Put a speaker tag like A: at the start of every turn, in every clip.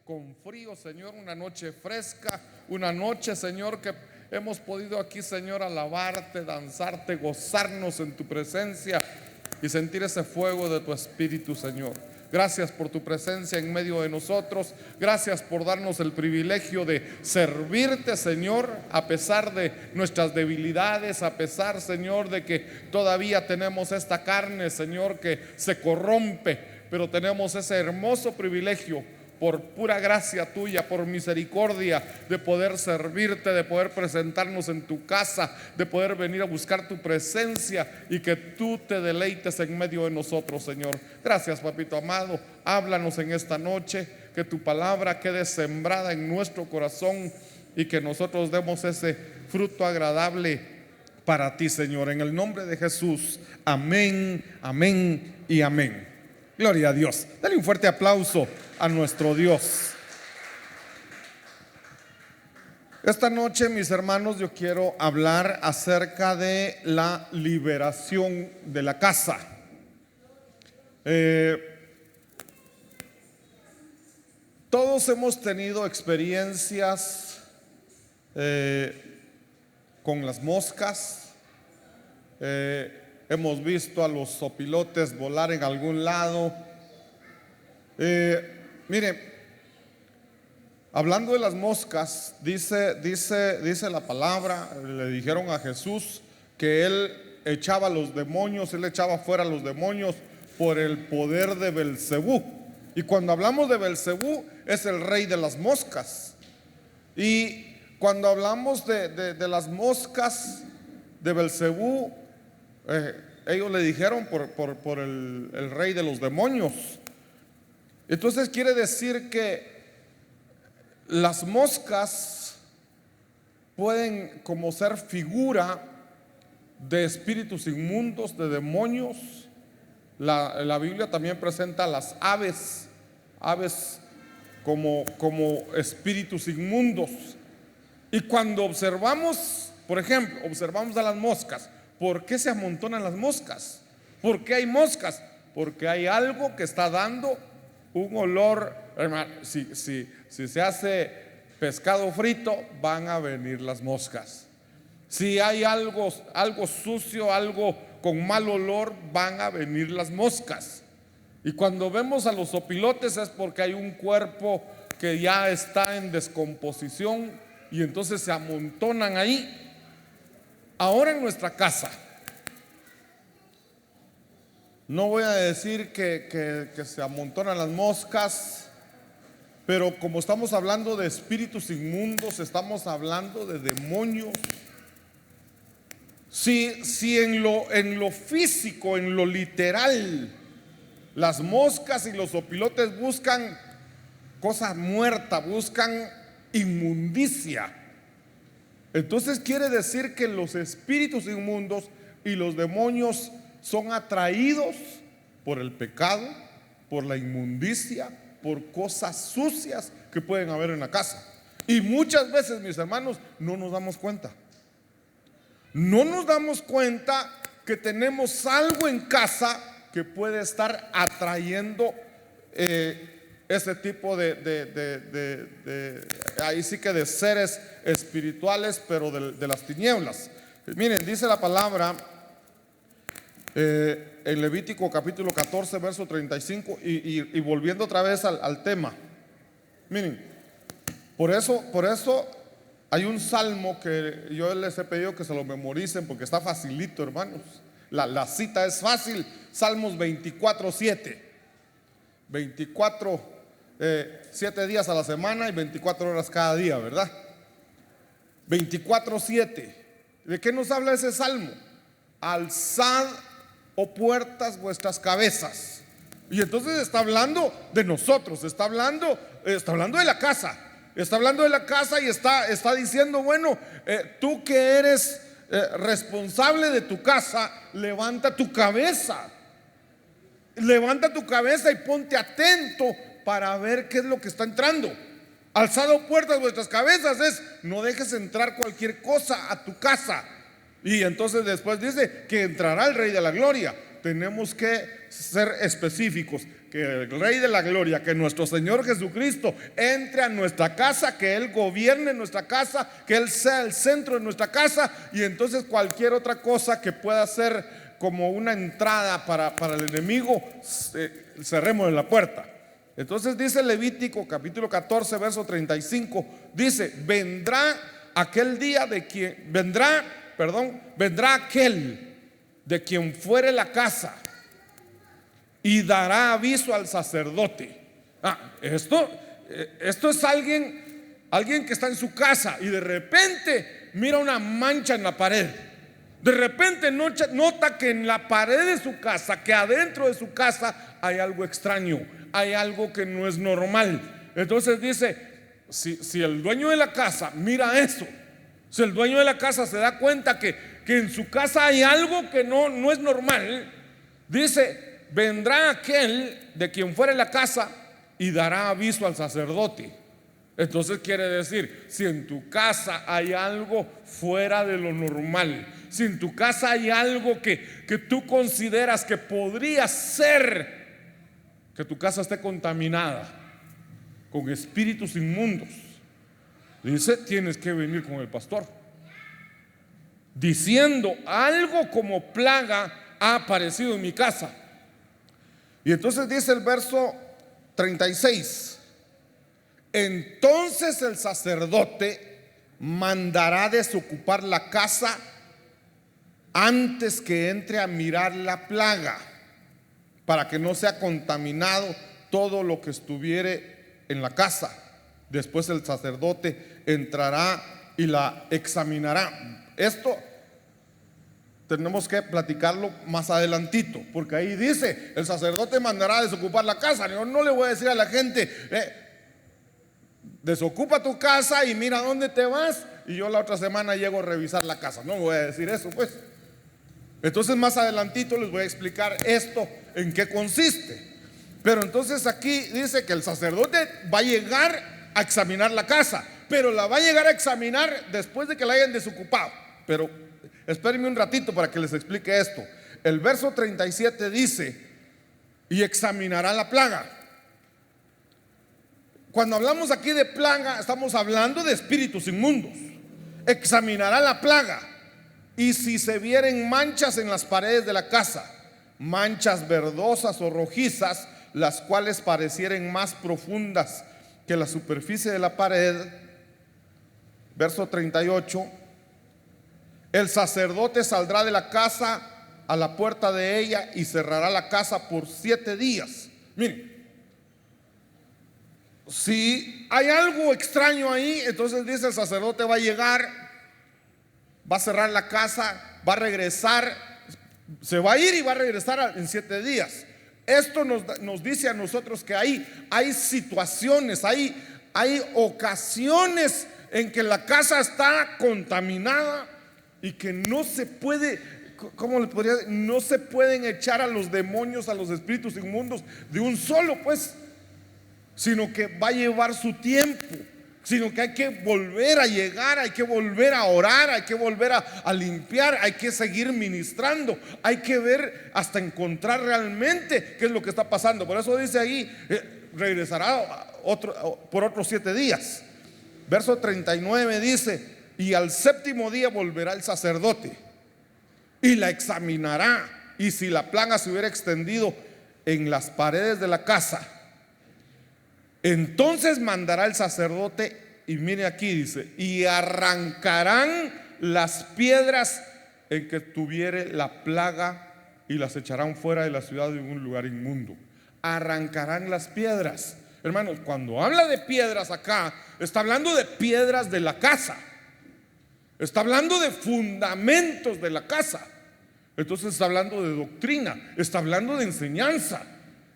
A: con frío, Señor, una noche fresca, una noche, Señor, que hemos podido aquí, Señor, alabarte, danzarte, gozarnos en tu presencia y sentir ese fuego de tu Espíritu, Señor. Gracias por tu presencia en medio de nosotros. Gracias por darnos el privilegio de servirte, Señor, a pesar de nuestras debilidades, a pesar, Señor, de que todavía tenemos esta carne, Señor, que se corrompe, pero tenemos ese hermoso privilegio, por pura gracia tuya, por misericordia, de poder servirte, de poder presentarnos en tu casa, de poder venir a buscar tu presencia y que tú te deleites en medio de nosotros, Señor. Gracias, papito amado. Háblanos en esta noche, que tu palabra quede sembrada en nuestro corazón y que nosotros demos ese fruto agradable para ti, Señor. En el nombre de Jesús, amén, amén y amén. Gloria a Dios. Dale un fuerte aplauso a nuestro Dios. Esta noche, mis hermanos, yo quiero hablar acerca de la liberación de la casa. Todos hemos tenido experiencias con las moscas. Hemos visto a los zopilotes volar en algún lado. Mire, hablando de las moscas, dice la palabra, le dijeron a Jesús que él echaba a los demonios, él echaba fuera a los demonios por el poder de Belcebú. Y cuando hablamos de Belcebú, es el rey de las moscas. Y cuando hablamos de las moscas de Belcebú, ellos le dijeron por el rey de los demonios. Entonces quiere decir que las moscas pueden como ser figura de espíritus inmundos, de demonios. La Biblia también presenta a las aves como espíritus inmundos. Y cuando observamos, por ejemplo, observamos a las moscas, ¿por qué se amontonan las moscas? ¿Por qué hay moscas? Porque hay algo que está dando un olor. Hermano, si se hace pescado frito, van a venir las moscas. Si hay algo sucio, algo con mal olor, van a venir las moscas. Y cuando vemos a los zopilotes es porque hay un cuerpo que ya está en descomposición y entonces se amontonan ahí. Ahora en nuestra casa, no voy a decir que se amontonan las moscas, pero como estamos hablando de espíritus inmundos, estamos hablando de demonios. Si en lo físico, en lo literal, las moscas y los zopilotes buscan cosas muertas, buscan inmundicia, entonces quiere decir que los espíritus inmundos y los demonios son atraídos por el pecado, por la inmundicia, por cosas sucias que pueden haber en la casa. Y muchas veces, mis hermanos, no nos damos cuenta. No nos damos cuenta que tenemos algo en casa que puede estar atrayendo ese tipo ahí sí que de seres espirituales, pero de las tinieblas. Miren, dice la palabra en Levítico capítulo 14 verso 35 y volviendo otra vez al tema. Miren, por eso hay un salmo que yo les he pedido que se lo memoricen porque está facilito, hermanos. La cita es fácil. Salmos 24:7. 7 días a la semana y 24 horas cada día, ¿verdad? 24:7. ¿De qué nos habla ese salmo? Alzad, oh puertas, vuestras cabezas. Y entonces está hablando de nosotros, está hablando de la casa. Está hablando de la casa y está diciendo, bueno, tú que eres responsable de tu casa, levanta tu cabeza. Levanta tu cabeza y ponte atento para ver qué es lo que está entrando. Alzado puertas vuestras cabezas es no dejes entrar cualquier cosa a tu casa. Y entonces después dice que entrará el Rey de la Gloria. tenemos que ser específicos. Que el Rey de la Gloria, que nuestro Señor Jesucristo entre a nuestra casa, que Él gobierne nuestra casa, que Él sea el centro de nuestra casa, y entonces cualquier otra cosa que pueda ser como una entrada para el enemigo, cerremos la puerta. Entonces dice Levítico capítulo 14 verso 35, dice: vendrá aquel de quien fuere la casa y dará aviso al sacerdote. Esto es alguien que está en su casa y de repente mira una mancha en la pared. De repente nota que en la pared de su casa, que adentro de su casa hay algo extraño, hay algo que no es normal. Entonces dice: si el dueño de la casa mira eso, si el dueño de la casa se da cuenta que en su casa hay algo que no es normal, dice: vendrá aquel de quien fuere la casa y dará aviso al sacerdote. Entonces quiere decir, si en tu casa hay algo fuera de lo normal, si en tu casa hay algo que tú consideras que podría ser que tu casa esté contaminada con espíritus inmundos, dice: tienes que venir con el pastor, diciendo: algo como plaga ha aparecido en mi casa. Y entonces dice el verso 36: entonces el sacerdote mandará desocupar la casa antes que entre a mirar la plaga, para que no sea contaminado todo lo que estuviere en la casa. Después el sacerdote entrará y la examinará. Esto tenemos que platicarlo más adelantito, porque ahí dice: el sacerdote mandará a desocupar la casa. Yo no le voy a decir a la gente: desocupa tu casa y mira dónde te vas, y yo la otra semana llego a revisar la casa. No voy a decir eso, pues. Entonces más adelantito les voy a explicar esto, en qué consiste. Pero entonces aquí dice que el sacerdote va a llegar a examinar la casa, pero la va a llegar a examinar después de que la hayan desocupado. Pero espérenme un ratito para que les explique esto. El verso 37 dice: y examinará la plaga. Cuando hablamos aquí de plaga, estamos hablando de espíritus inmundos. Examinará la plaga, y si se vieren manchas en las paredes de la casa, manchas verdosas o rojizas, las cuales parecieren más profundas que la superficie de la pared. Verso 38: el sacerdote saldrá de la casa a la puerta de ella y cerrará la casa por 7 días. Miren, si hay algo extraño ahí, entonces dice: el sacerdote va a llegar, va a cerrar la casa, va a regresar, se va a ir y va a regresar en 7 días. Esto nos dice a nosotros que hay situaciones, hay ocasiones en que la casa está contaminada y que no se puede, ¿cómo le podría decir? No se pueden echar a los demonios, a los espíritus inmundos de un solo, pues, sino que va a llevar su tiempo, sino que hay que volver a llegar, hay que volver a orar, hay que volver a limpiar, hay que seguir ministrando, hay que ver hasta encontrar realmente qué es lo que está pasando. Por eso dice ahí: regresará por otros 7 días. Verso 39 dice: y al 7º día volverá el sacerdote y la examinará, y si la plaga se hubiera extendido en las paredes de la casa, entonces mandará el sacerdote, y mire aquí dice: y arrancarán las piedras en que tuviere la plaga y las echarán fuera de la ciudad en un lugar inmundo. Arrancarán las piedras. Hermanos, cuando habla de piedras acá, está hablando de piedras de la casa, está hablando de fundamentos de la casa. Entonces está hablando de doctrina, está hablando de enseñanza.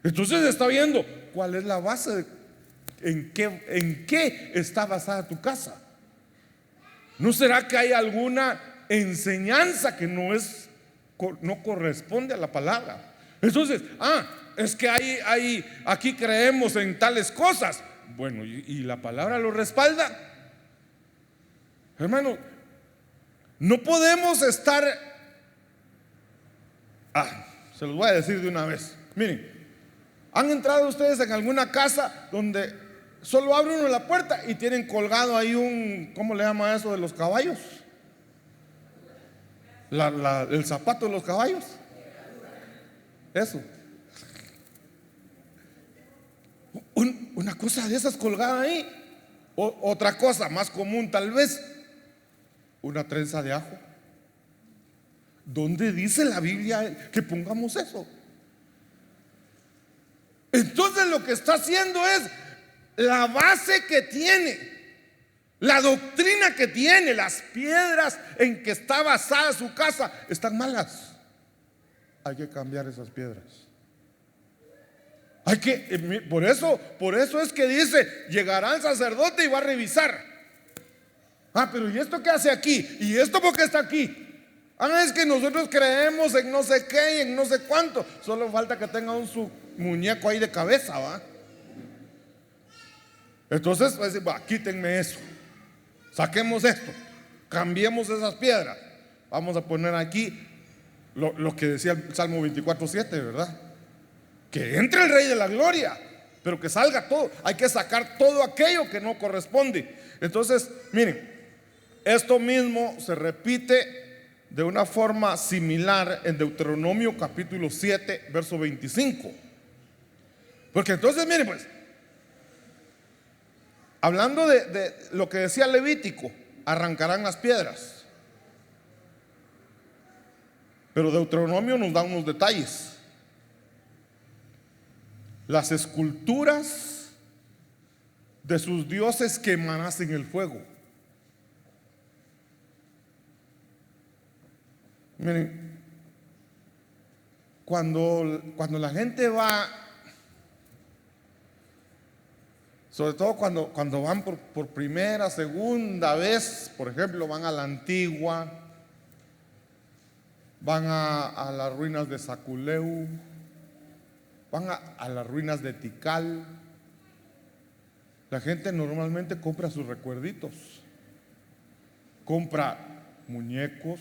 A: Entonces está viendo cuál es la base, en qué está basada tu casa. ¿No será que hay alguna enseñanza que no corresponde a la palabra? Entonces, es que aquí creemos en tales cosas. Bueno, ¿y la palabra lo respalda? Hermano, no podemos estar Se los voy a decir de una vez. Miren, ¿han entrado ustedes en alguna casa donde solo abre uno la puerta y tienen colgado ahí un, ¿cómo le llama eso de los caballos? El zapato de los caballos. Eso. Una cosa de esas colgada ahí. Otra cosa más común tal vez, una trenza de ajo. ¿Dónde dice la Biblia que pongamos eso? Entonces lo que está haciendo es la base que tiene, la doctrina que tiene, las piedras en que está basada su casa están malas. Hay que cambiar esas piedras. Por eso es que dice, llegará el sacerdote y va a revisar. Pero ¿y esto qué hace aquí? ¿Y esto por qué está aquí? Es que nosotros creemos en no sé qué y en no sé cuánto. Solo falta que tenga su muñeco ahí de cabeza, ¿va? Entonces, pues, quítenme eso, saquemos esto, cambiemos esas piedras. Vamos a poner aquí lo que decía el Salmo 24:7, ¿verdad? Que entre el Rey de la Gloria, pero que salga todo. Hay que sacar todo aquello que no corresponde. Entonces, miren, esto mismo se repite de una forma similar en Deuteronomio capítulo 7, verso 25. Porque entonces, miren pues, hablando de lo que decía Levítico, arrancarán las piedras. Pero Deuteronomio nos da unos detalles. Las esculturas de sus dioses quemarás en el fuego. Miren, cuando la gente va, sobre todo cuando van por primera, segunda vez, por ejemplo, van a la Antigua, van a las ruinas de Saculeu, van a las ruinas de Tikal, la gente normalmente compra sus recuerditos, compra muñecos,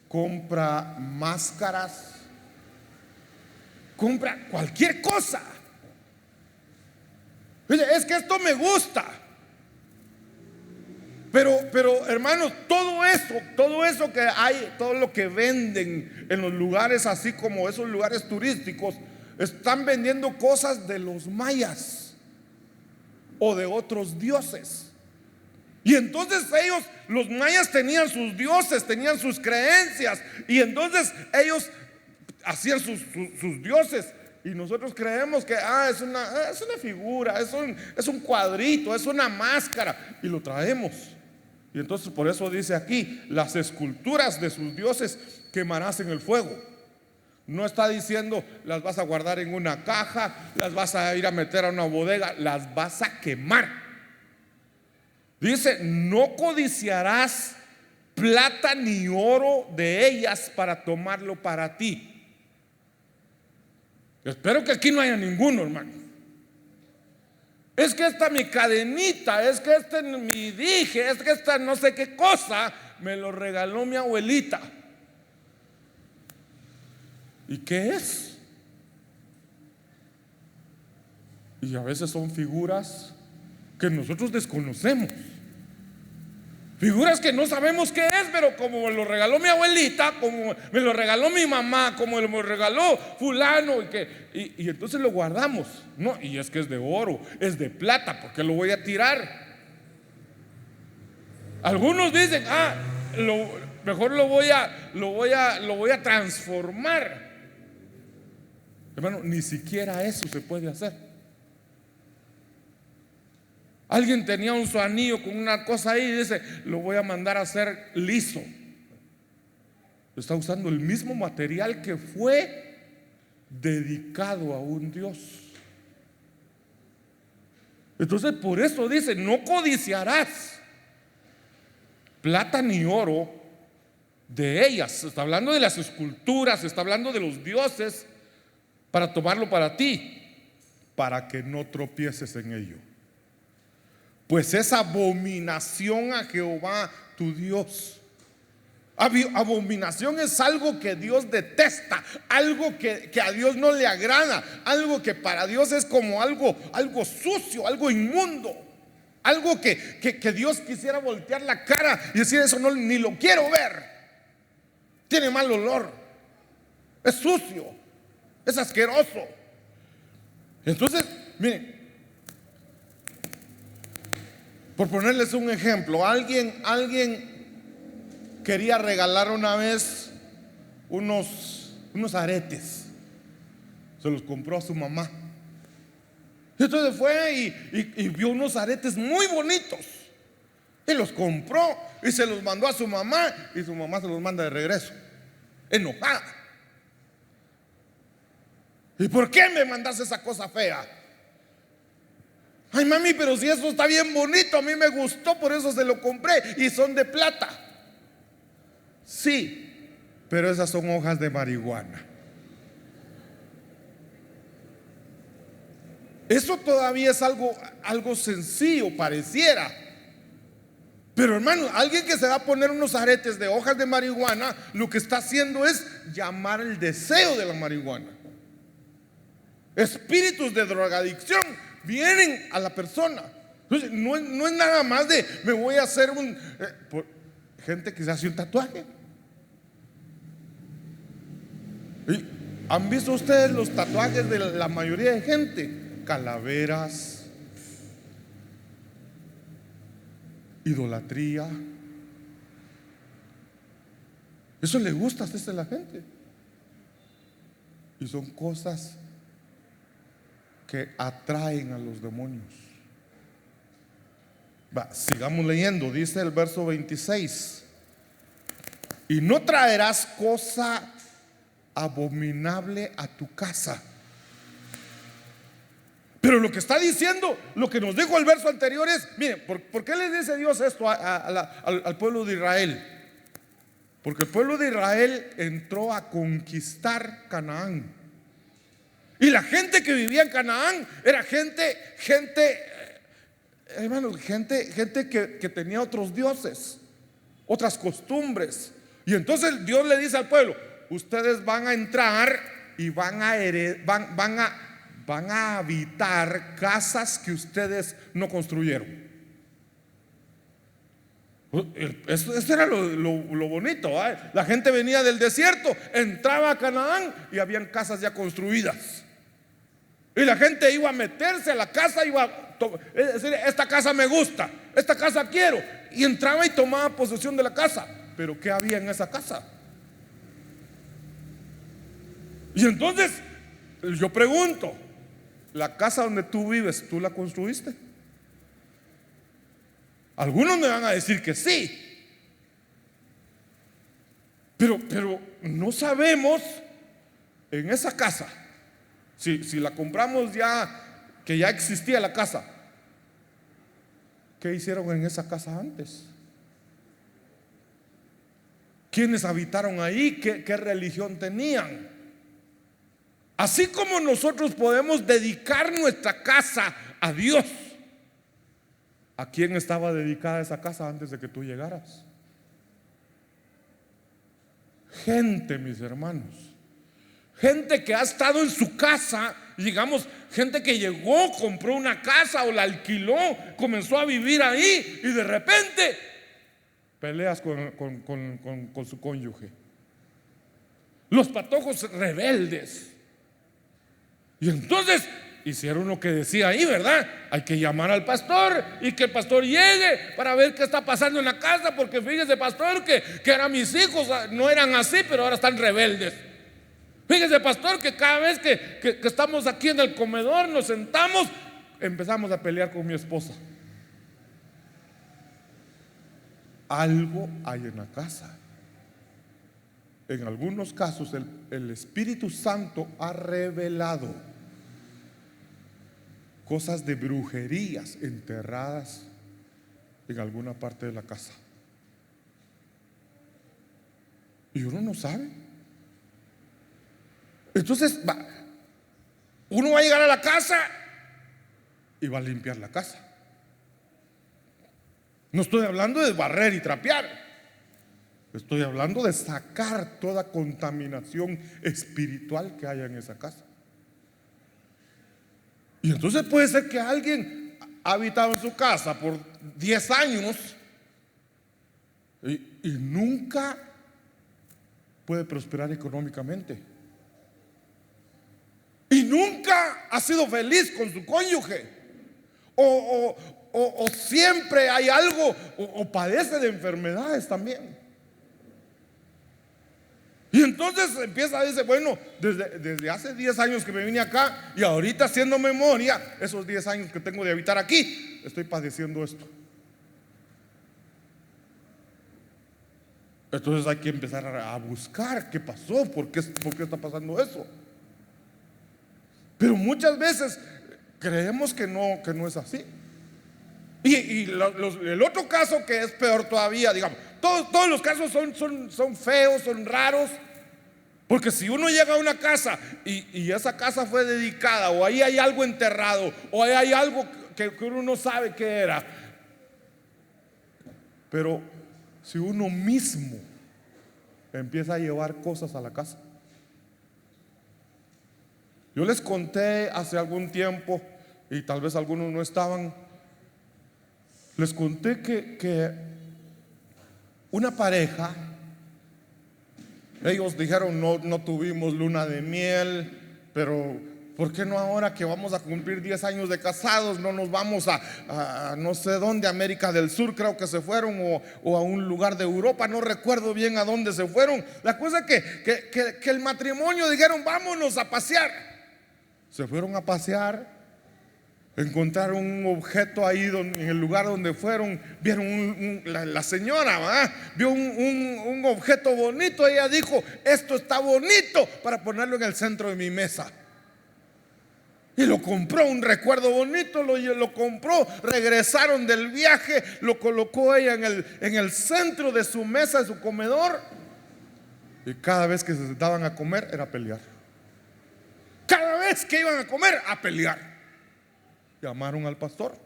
A: compra máscaras, compra cualquier cosa. Oye, es que esto me gusta. Pero hermanos, todo eso que hay, todo lo que venden en los lugares, así como esos lugares turísticos, están vendiendo cosas de los mayas o de otros dioses. Y entonces los mayas tenían sus dioses, tenían sus creencias, y entonces ellos hacían sus dioses. Y nosotros creemos que es una figura, es un cuadrito, es una máscara, y lo traemos. Y entonces por eso dice aquí, las esculturas de sus dioses quemarás en el fuego. No está diciendo las vas a guardar en una caja, las vas a ir a meter a una bodega, las vas a quemar. Dice, no codiciarás plata ni oro de ellas para tomarlo para ti. Espero que aquí no haya ninguno, hermano. Es que esta mi cadenita, es que este mi dije, es que esta no sé qué cosa me lo regaló mi abuelita. ¿Y qué es? Y a veces son figuras que nosotros desconocemos, figuras que no sabemos qué es, pero como me lo regaló mi abuelita, como me lo regaló mi mamá, como me lo regaló fulano, y entonces lo guardamos. No, y es que es de oro, es de plata, ¿por qué lo voy a tirar? Algunos dicen, mejor lo voy a transformar. Hermano, ni siquiera eso se puede hacer. Alguien tenía su anillo con una cosa ahí y dice, lo voy a mandar a hacer liso. Está usando el mismo material que fue dedicado a un Dios. Entonces por eso dice, no codiciarás plata ni oro de ellas. Está hablando de las esculturas, está hablando de los dioses, para tomarlo para ti, para que no tropieces en ello. Pues es abominación a Jehová tu Dios.
B: Abominación es algo que Dios detesta, algo que a Dios no le agrada, algo que para Dios es como algo sucio, algo inmundo, algo que Dios quisiera voltear la cara y decir: eso no, ni lo quiero ver, tiene mal olor, es sucio, es asqueroso. Entonces, miren, por ponerles un ejemplo, alguien quería regalar una vez unos aretes, se los compró a su mamá. Entonces fue y vio unos aretes muy bonitos y los compró y se los mandó a su mamá, y su mamá se los manda de regreso, enojada. ¿Y por qué me mandas esa cosa fea? Ay, mami, pero si eso está bien bonito, a mí me gustó, por eso se lo compré, y son de plata. Sí, pero esas son hojas de marihuana. Eso todavía es algo sencillo, pareciera. Pero hermano, alguien que se va a poner unos aretes de hojas de marihuana, lo que está haciendo es llamar el deseo de la marihuana. Espíritus de drogadicción vienen a la persona. Entonces, no es nada más de me voy a hacer gente que se hace un tatuaje. ¿Han visto ustedes los tatuajes de la mayoría de gente? Calaveras, idolatría. Eso le gusta a la gente. Y son cosas que atraen a los demonios. Sigamos leyendo. Dice el verso 26: y no traerás cosa abominable a tu casa. Pero lo que está diciendo, lo que nos dijo el verso anterior es: miren, ¿por qué le dice Dios esto al pueblo de Israel? Porque el pueblo de Israel entró a conquistar Canaán. Y la gente que vivía en Canaán era gente, hermanos, gente que tenía otros dioses, otras costumbres. Y entonces Dios le dice al pueblo: ustedes van a entrar y van a habitar casas que ustedes no construyeron. Eso era lo bonito, ¿eh? La gente venía del desierto, entraba a Canaán y habían casas ya construidas. Y la gente iba a meterse a la casa, es decir, esta casa me gusta, esta casa quiero. Y entraba y tomaba posesión de la casa. Pero ¿qué había en esa casa? Y entonces yo pregunto: ¿la casa donde tú vives, tú la construiste? Algunos me van a decir que sí, pero no sabemos en esa casa, si la compramos ya, que ya existía la casa, ¿qué hicieron en esa casa antes? ¿Quiénes habitaron ahí? ¿Qué religión tenían? Así como nosotros podemos dedicar nuestra casa a Dios, ¿a quién estaba dedicada esa casa antes de que tú llegaras? Gente, mis hermanos, gente que ha estado en su casa, digamos, gente que llegó, compró una casa o la alquiló, comenzó a vivir ahí y de repente peleas con su cónyuge. Los patojos rebeldes. Y entonces hicieron lo que decía ahí, ¿verdad? Hay que llamar al pastor y que el pastor llegue para ver qué está pasando en la casa, porque fíjese, pastor, que eran mis hijos, no eran así, pero ahora están rebeldes. Fíjese, pastor, que cada vez que estamos aquí en el comedor, nos sentamos, empezamos a pelear con mi esposa. Algo hay en la casa. En algunos casos el Espíritu Santo ha revelado cosas de brujerías enterradas en alguna parte de la casa. Y uno no sabe. Entonces uno va a llegar a la casa y va a limpiar la casa. No estoy hablando de barrer y trapear. Estoy hablando de sacar toda contaminación espiritual que haya en esa casa. Y entonces puede ser que alguien ha habitado en su casa por 10 años y nunca puede prosperar económicamente. Y nunca ha sido feliz con su cónyuge. O siempre hay algo, o padece de enfermedades también. Y entonces empieza a decir, bueno, desde hace 10 años que me vine acá, y ahorita haciendo memoria, esos 10 años que tengo de habitar aquí, estoy padeciendo esto. Entonces hay que empezar a buscar qué pasó, por qué está pasando eso. Pero muchas veces creemos que no es así. Y el otro caso que es peor todavía, digamos, todos los casos son feos, son raros. Porque si uno llega a una casa y esa casa fue dedicada, o ahí hay algo enterrado, o ahí hay algo que uno no sabe qué era. Pero si uno mismo empieza a llevar cosas a la casa. Yo les conté hace algún tiempo, y tal vez algunos no estaban, les conté que una pareja, ellos dijeron, no tuvimos luna de miel, pero ¿por qué no ahora que vamos a cumplir 10 años de casados no nos vamos a no sé dónde, América del Sur creo que se fueron, o a un lugar de Europa, no recuerdo bien a dónde se fueron? La cosa es que el matrimonio dijeron, vámonos a pasear. Se fueron a pasear, encontraron un objeto ahí en el lugar donde fueron, vieron la señora, ¿verdad? Vio un objeto bonito. Ella dijo, esto está bonito para ponerlo en el centro de mi mesa. Y lo compró, un recuerdo bonito, lo compró. Regresaron del viaje, lo colocó ella en el centro de su mesa, de su comedor. Y cada vez que se sentaban a comer era pelear. Cada vez que iban a comer, a pelear. Llamaron al pastor.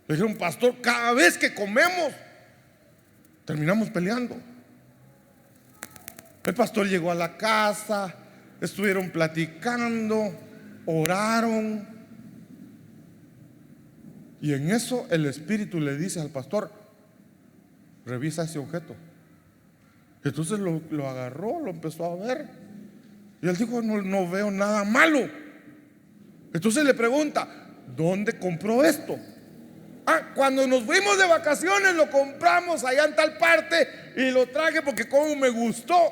B: Le dijeron, pastor, cada vez que comemos terminamos peleando. El pastor llegó a la casa, estuvieron platicando, oraron. Y en eso el Espíritu le dice al pastor, revisa ese objeto. Entonces lo agarró, lo empezó a ver. Y él dijo, no veo nada malo. Entonces le pregunta, ¿dónde compró esto? Cuando nos fuimos de vacaciones lo compramos allá en tal parte y lo traje porque como me gustó.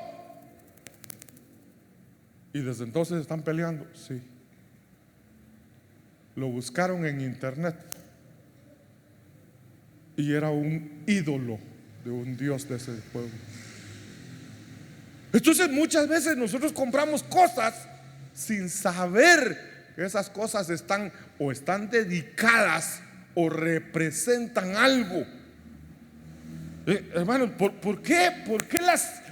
B: Y desde entonces están peleando. Sí. Lo buscaron en internet y era un ídolo de un dios de ese pueblo. Entonces muchas veces nosotros compramos cosas sin saber que esas cosas están dedicadas o representan algo. Hermanos, ¿por qué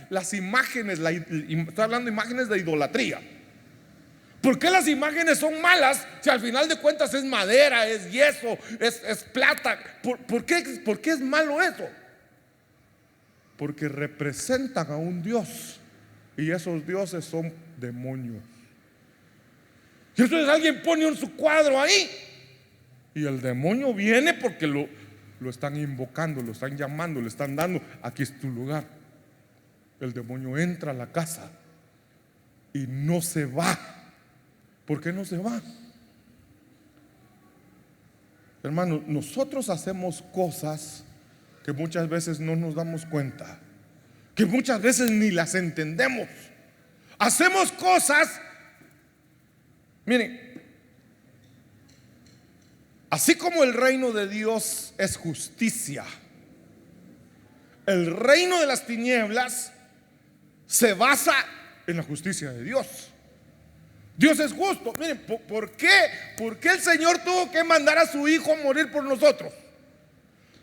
B: las imágenes, estoy hablando de imágenes de idolatría? ¿Por qué las imágenes son malas si al final de cuentas es madera, es yeso, es plata? ¿Por qué es malo eso? Porque representan a un Dios y esos dioses son demonios. Y entonces alguien pone su cuadro ahí y el demonio viene porque lo están invocando, lo están llamando, le están dando, aquí es tu lugar. El demonio entra a la casa y no se va. ¿Por qué no se va? Hermanos, nosotros hacemos cosas que muchas veces no nos damos cuenta, que muchas veces ni las entendemos. Hacemos cosas, miren, así como el reino de Dios es justicia, el reino de las tinieblas se basa en la justicia de Dios. Dios es justo. Miren, ¿por qué el Señor tuvo que mandar a su hijo a morir por nosotros?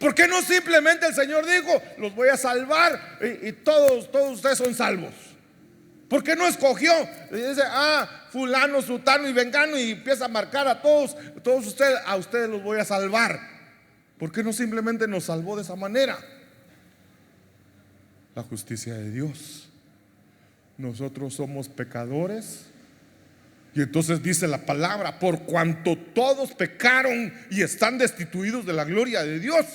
B: ¿Por qué no simplemente el Señor dijo, los voy a salvar y todos ustedes son salvos? ¿Por qué no escogió? Y dice, fulano, sutano y vengano, y empieza a marcar a todos ustedes, a ustedes los voy a salvar. ¿Por qué no simplemente nos salvó de esa manera?
A: la justicia de Dios. Nosotros somos pecadores. Y entonces dice la palabra: por cuanto todos pecaron y están destituidos de la gloria de Dios.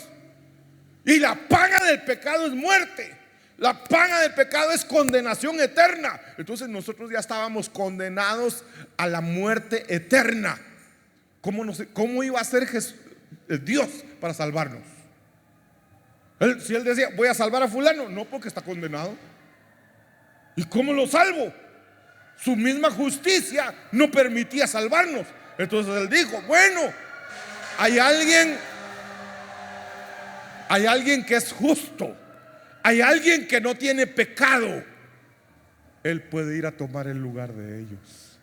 A: Y la paga del pecado es muerte. La paga del pecado es condenación eterna. Entonces nosotros ya estábamos condenados a la muerte eterna. ¿Cómo iba a ser Dios para salvarnos? Si Él decía: voy a salvar a fulano, no, porque está condenado. ¿Y cómo lo salvo? Su misma justicia no permitía salvarnos. Entonces Él dijo: bueno, hay alguien que es justo, hay alguien que no tiene pecado. Él puede ir a tomar el lugar de ellos.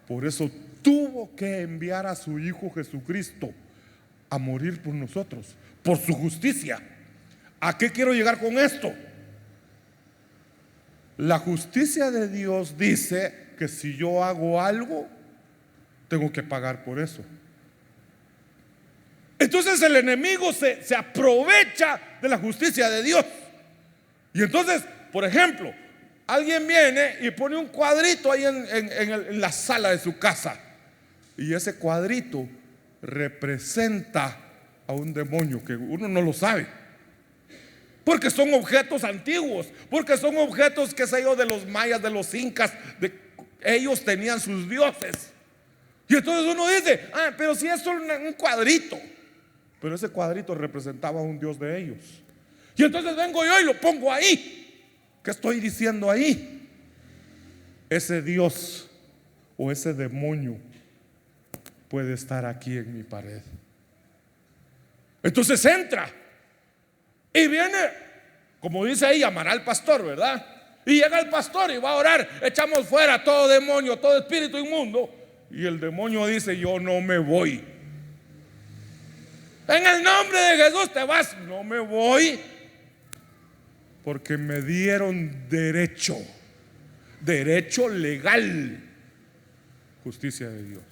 A: Por eso tuvo que enviar a su Hijo Jesucristo a morir por nosotros, por su justicia. ¿A qué quiero llegar con esto? La justicia de Dios dice que si yo hago algo, tengo que pagar por eso. Entonces el enemigo se aprovecha de la justicia de Dios. Y entonces, por ejemplo, alguien viene y pone un cuadrito ahí en la sala de su casa. Y ese cuadrito representa a un demonio que uno no lo sabe, porque son objetos antiguos, porque son objetos, qué sé yo, de los mayas, de los incas. Ellos tenían sus dioses. Y entonces uno dice: pero si es solo un cuadrito. Pero ese cuadrito representaba a un dios de ellos. Y entonces vengo yo y lo pongo ahí. ¿Qué estoy diciendo ahí? Ese dios o ese demonio puede estar aquí en mi pared. Entonces entra y viene, como dice ahí, llamará al pastor, ¿verdad? Y llega el pastor y va a orar: echamos fuera todo demonio, todo espíritu inmundo. Y el demonio dice: yo no me voy. En el nombre de Jesús te vas. No me voy, porque me dieron derecho legal, justicia de Dios.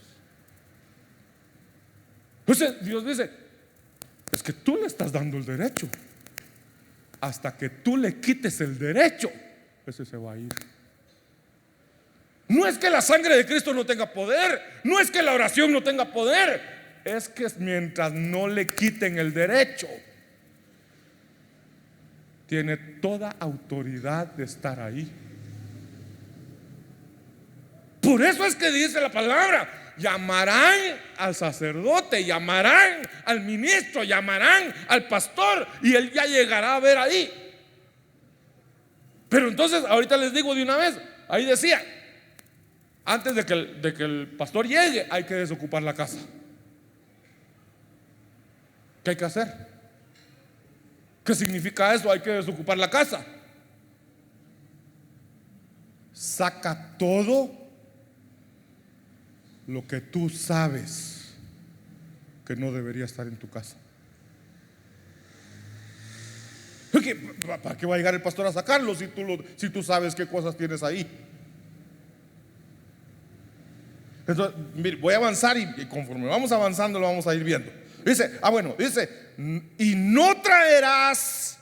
A: Entonces Dios dice: es que tú le estás dando el derecho. Hasta que tú le quites el derecho, ese se va a ir. No es que la sangre de Cristo no tenga poder, no es que la oración no tenga poder, es que mientras no le quiten el derecho, tiene toda autoridad de estar ahí. Por eso es que dice la palabra: llamarán al sacerdote, llamarán al ministro, llamarán al pastor, y él ya llegará a ver ahí. Pero entonces, ahorita les digo de una vez, ahí decía: antes de que el pastor llegue, hay que desocupar la casa. ¿Qué hay que hacer? ¿Qué significa eso? Hay que desocupar la casa. Saca todo lo que tú sabes que no debería estar en tu casa. ¿Para qué va a llegar el pastor a sacarlo si tú sabes qué cosas tienes ahí? Entonces, mire, voy a avanzar y conforme vamos avanzando lo vamos a ir viendo. Dice: y no traerás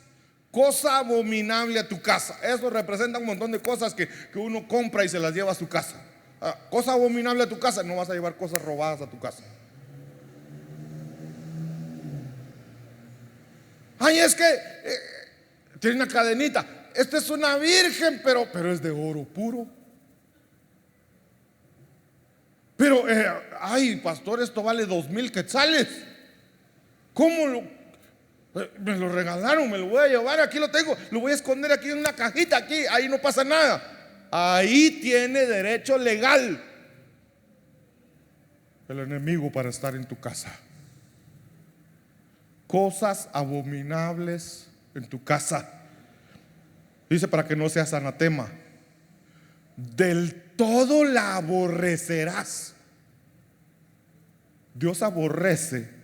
A: cosa abominable a tu casa. Eso representa un montón de cosas que uno compra y se las lleva a su casa. Cosa abominable a tu casa: no vas a llevar cosas robadas a tu casa. Es que tiene una cadenita. Esta es una virgen, pero es de oro puro. Pero, pastor, esto vale 2,000 quetzales. ¿Cómo me lo regalaron? Me lo voy a llevar, aquí lo tengo, lo voy a esconder aquí en una cajita, aquí, ahí no pasa nada. Ahí tiene derecho legal el enemigo para estar en tu casa. Cosas abominables en tu casa. Dice: para que no seas anatema. Del todo la aborrecerás. Dios aborrece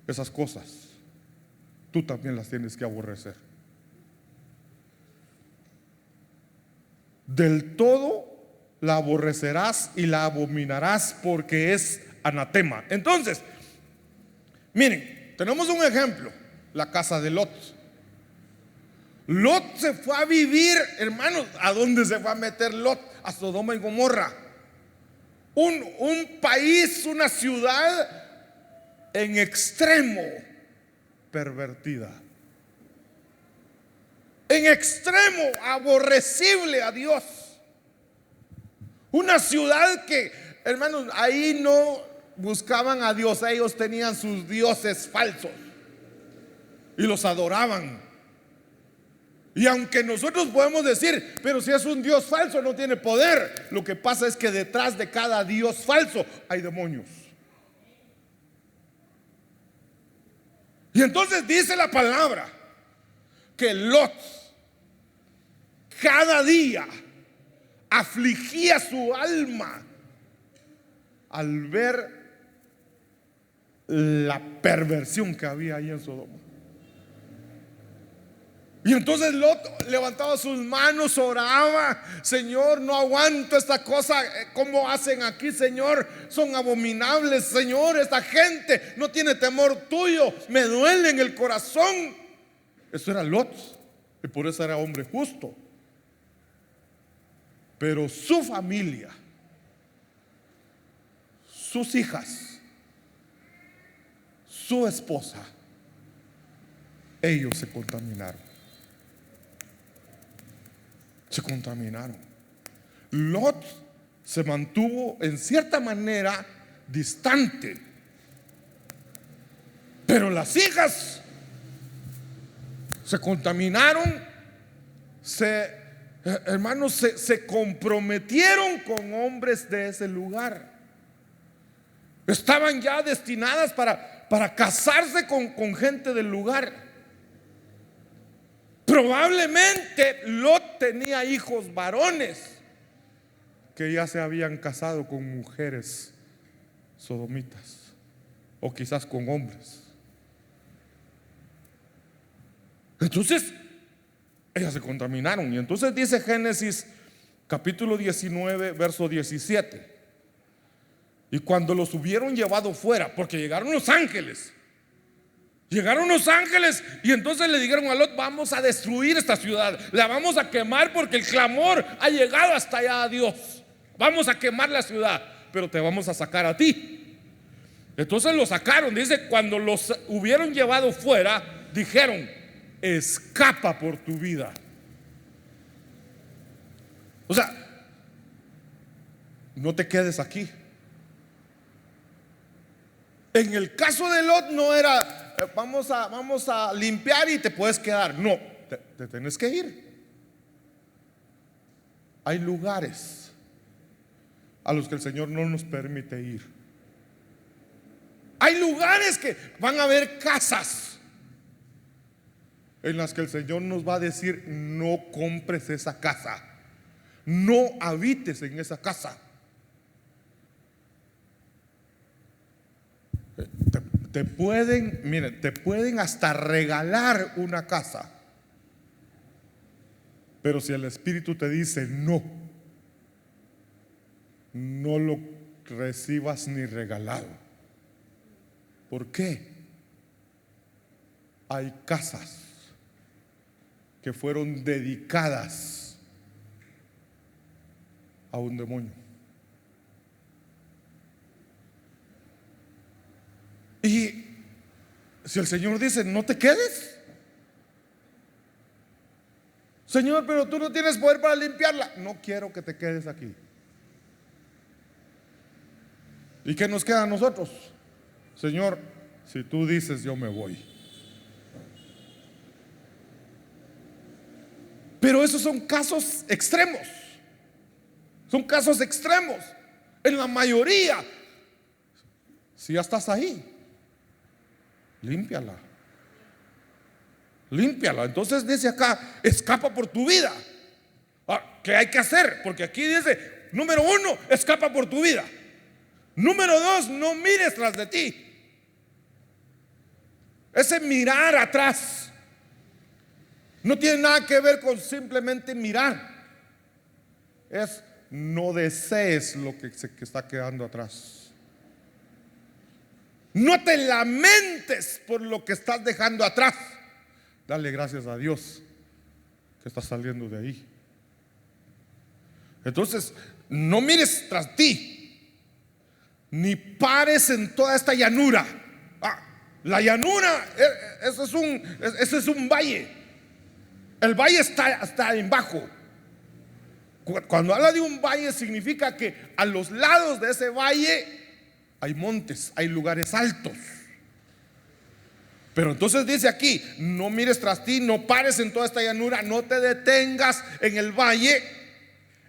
A: esas cosas. Tú también las tienes que aborrecer. Del todo la aborrecerás y la abominarás, porque es anatema. Entonces, miren, tenemos un ejemplo: la casa de Lot.
B: Lot se fue a vivir, hermanos. ¿A dónde se fue a meter Lot? A Sodoma y Gomorra. Un país, una ciudad en extremo pervertida, en extremo aborrecible a Dios. Una ciudad que, hermanos, ahí no buscaban a Dios, ellos tenían sus dioses falsos y los adoraban. Y aunque nosotros podemos decir, pero si es un Dios falso no tiene poder, lo que pasa es que detrás de cada Dios falso hay demonios. Y entonces dice la palabra que Lot cada día afligía su alma al ver la perversión que había ahí en Sodoma. Y entonces Lot levantaba sus manos, oraba: Señor, no aguanto esta cosa. ¿Cómo hacen aquí, Señor? Son abominables, Señor. Esta gente no tiene temor tuyo. Me duele en el corazón. Eso era Lot, y por eso era hombre justo. Pero su familia, sus hijas, su esposa, ellos se contaminaron. Se contaminaron. Lot se mantuvo en cierta manera distante, pero las hijas se contaminaron, hermanos, se comprometieron con hombres de ese lugar. Estaban ya destinadas para casarse con gente del lugar. Probablemente Lot tenía hijos varones que ya se habían casado con mujeres sodomitas, o quizás con hombres. Entonces ellas se contaminaron. Y entonces dice Génesis capítulo 19 verso 17: y cuando los hubieron llevado fuera, porque llegaron los ángeles, y entonces le dijeron a Lot: vamos a destruir esta ciudad, la vamos a quemar porque el clamor ha llegado hasta allá a Dios. Vamos a quemar la ciudad, pero te vamos a sacar a ti. Entonces lo sacaron. Dice: cuando los hubieron llevado fuera, dijeron: escapa por tu vida. O sea, no te quedes aquí. En el caso de Lot no era vamos a limpiar y te puedes quedar. No, te tienes que ir. Hay lugares a los que el Señor no nos permite ir. Hay lugares que van a haber casas en las que el Señor nos va a decir: no compres esa casa, no habites en esa casa. Te pueden hasta regalar una casa, pero si el Espíritu te dice no lo recibas ni regalado. ¿Por qué? Hay casas que fueron dedicadas a un demonio. Y si el Señor dice: no te quedes, Señor, pero tú no tienes poder para limpiarla. No quiero que te quedes aquí. ¿Y qué nos queda a nosotros? Señor, si tú dices, yo me voy. Pero esos son casos extremos. Son casos extremos. En la mayoría, si ya estás ahí, límpiala. Entonces dice acá: escapa por tu vida. ¿Qué hay que hacer? Porque aquí dice: número 1, escapa por tu vida. Número 2, no mires tras de ti. Ese mirar atrás no tiene nada que ver con simplemente mirar. Es: no desees lo que está quedando atrás. No te lamentes por lo que estás dejando atrás. Dale gracias a Dios que está saliendo de ahí. Entonces, no mires tras ti, ni pares en toda esta llanura. La llanura, ese es un valle. El valle está en bajo. Cuando habla de un valle, significa que a los lados de ese valle hay montes, hay lugares altos. Pero entonces dice aquí: no mires tras ti, no pares en toda esta llanura, no te detengas en el valle,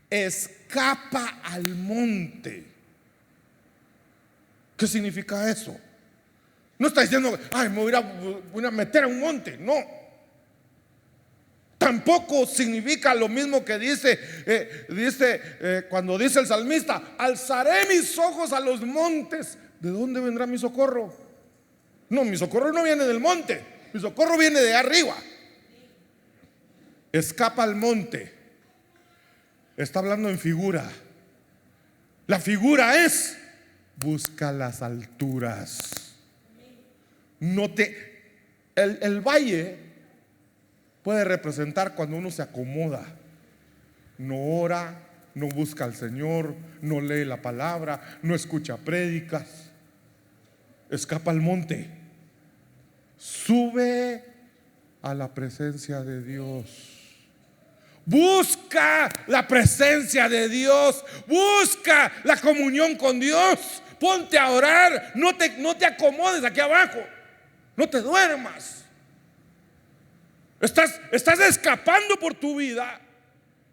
B: escapa al monte. ¿Qué significa eso? No está diciendo: ay, me voy a meter a un monte. No. Tampoco significa lo mismo que dice cuando dice el salmista: alzaré mis ojos a los montes. ¿De dónde vendrá mi socorro? No, mi socorro no viene del monte, mi socorro viene de arriba. Escapa al monte. Está hablando en figura. La figura es: busca las alturas. El valle puede representar cuando uno se acomoda, no ora, no busca al Señor, no lee la palabra, no escucha prédicas. Escapa al monte, sube a la presencia de Dios. Busca la presencia de Dios, busca la comunión con Dios. Ponte a orar, no te acomodes aquí abajo, no te duermas. Estás escapando por tu vida,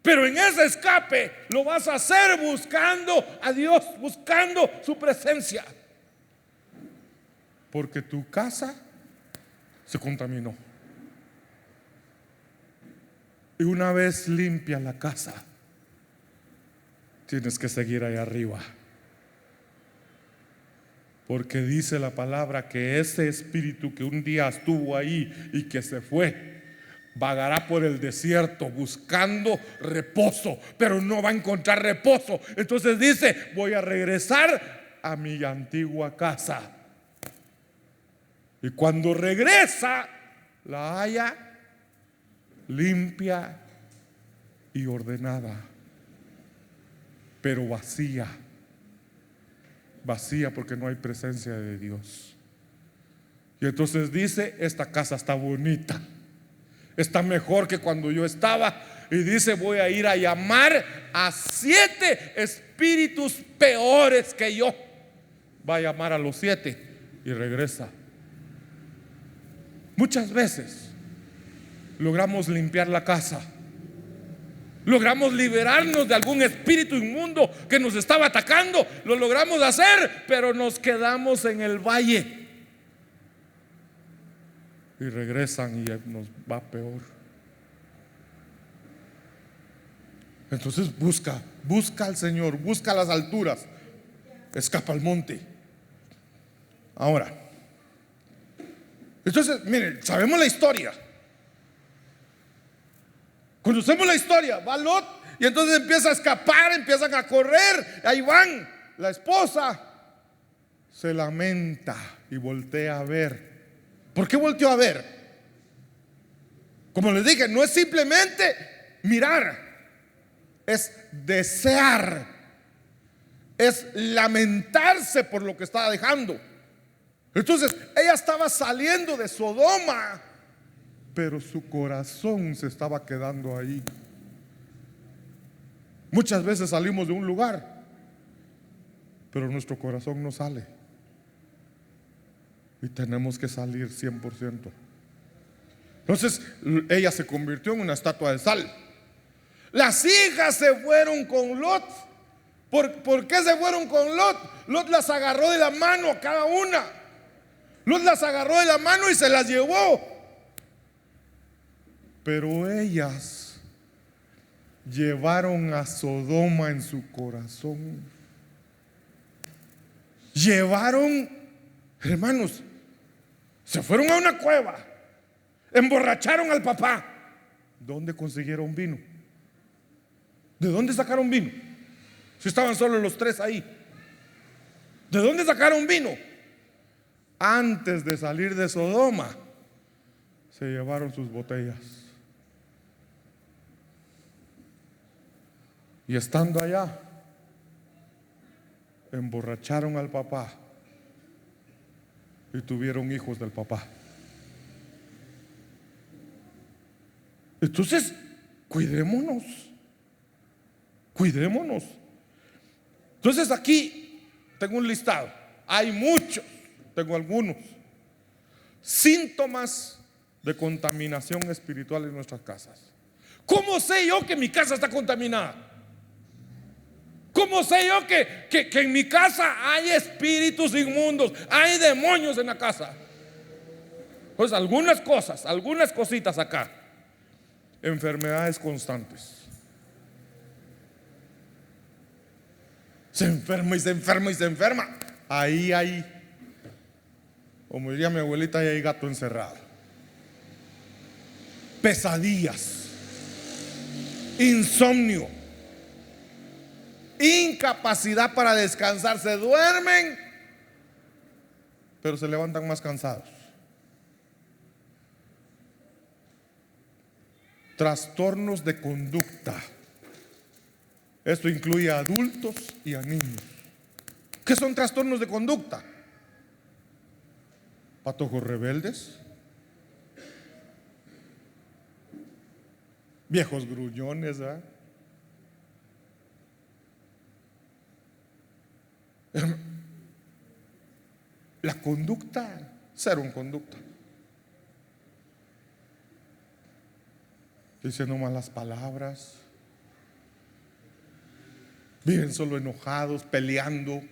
B: pero en ese escape lo vas a hacer buscando a Dios, buscando su presencia. Porque tu casa se contaminó. Y una vez limpia la casa, tienes que seguir ahí arriba. Porque dice la palabra que ese espíritu que un día estuvo ahí y que se fue, vagará por el desierto buscando reposo, pero no va a encontrar reposo. Entonces dice: voy a regresar a mi antigua casa. Y cuando regresa, la halla limpia y ordenada, pero vacía. Vacía porque no hay presencia de Dios. Y entonces dice: esta casa está bonita, está mejor que cuando yo estaba. Y dice: voy a ir a llamar a 7 espíritus peores que yo. Va a llamar a los 7 y regresa. Muchas veces logramos limpiar la casa, logramos liberarnos de algún espíritu inmundo que nos estaba atacando, lo logramos hacer, pero nos quedamos en el valle. Y regresan y nos va peor. Entonces busca al Señor, busca las alturas, escapa al monte. Ahora, entonces, miren, sabemos la historia. Conocemos la historia. Va Lot y entonces empieza a escapar, empiezan a correr. Ahí van. La esposa se lamenta y voltea a ver. ¿Por qué volteó a ver? Como les dije, no es simplemente mirar, es desear, es lamentarse por lo que estaba dejando. Entonces ella estaba saliendo de Sodoma, pero su corazón se estaba quedando ahí. Muchas veces salimos de un lugar, pero nuestro corazón no sale. Y tenemos que salir 100%. Entonces ella se convirtió en una estatua de sal. Las hijas se fueron con Lot. ¿Por qué se fueron con Lot? Lot las agarró de la mano a cada una. Lot las agarró de la mano y se las llevó. Pero ellas llevaron a Sodoma en su corazón. Llevaron, hermanos, se fueron a una cueva, emborracharon al papá. ¿Dónde consiguieron vino? ¿De dónde sacaron vino? Si estaban solo los 3 ahí. ¿De dónde sacaron vino? Antes de salir de Sodoma, se llevaron sus botellas.
A: Y estando allá, emborracharon al papá y tuvieron hijos del papá. Entonces, cuidémonos. Cuidémonos. Entonces aquí tengo un listado. Hay muchos, tengo algunos síntomas de contaminación espiritual en nuestras casas. ¿Cómo sé yo que mi casa está contaminada? ¿Cómo sé yo que en mi casa hay espíritus inmundos, hay demonios en la casa? Pues algunas cosas, algunas cositas acá. Enfermedades constantes. Se enferma y se enferma y se enferma. Ahí hay, como diría mi abuelita, ahí hay gato encerrado. Pesadillas, insomnio, incapacidad para descansar. Se duermen, pero se levantan más cansados. Trastornos de conducta. Esto incluye a adultos y a niños. ¿Qué son trastornos de conducta? Patojos rebeldes, viejos grullones, ¿verdad? La conducta, cero en conducta. Diciendo malas palabras, viven solo enojados, peleando.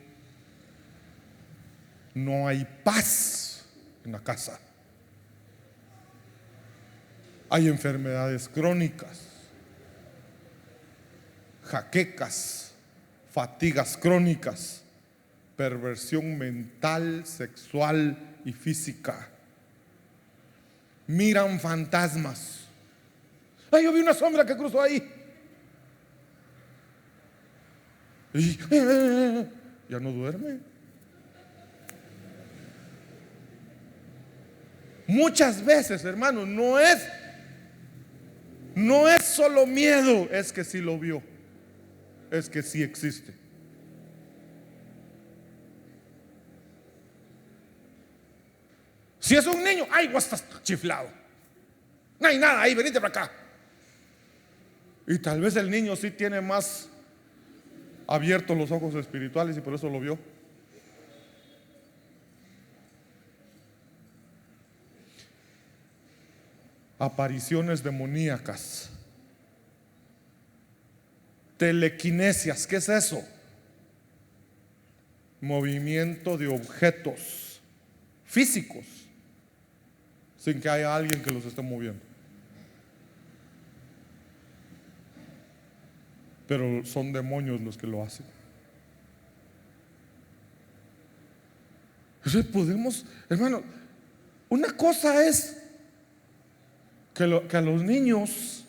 A: No hay paz en la casa. Hay enfermedades crónicas, jaquecas, fatigas crónicas, perversión mental, sexual y física. Miran fantasmas. Ay, yo vi una sombra que cruzó ahí. Y ya no duerme. Muchas veces, hermano, no es solo miedo, es que sí lo vio, es que sí existe. Si es un niño, ay, vos estás chiflado, no hay nada ahí, venite para acá. Y tal vez el niño sí tiene más abiertos los ojos espirituales y por eso lo vio. Apariciones demoníacas, telequinesias. ¿Qué es eso? Movimiento de objetos físicos sin que haya alguien que los esté moviendo. Pero son demonios los que lo hacen. Entonces podemos, hermano, una cosa es que a los niños,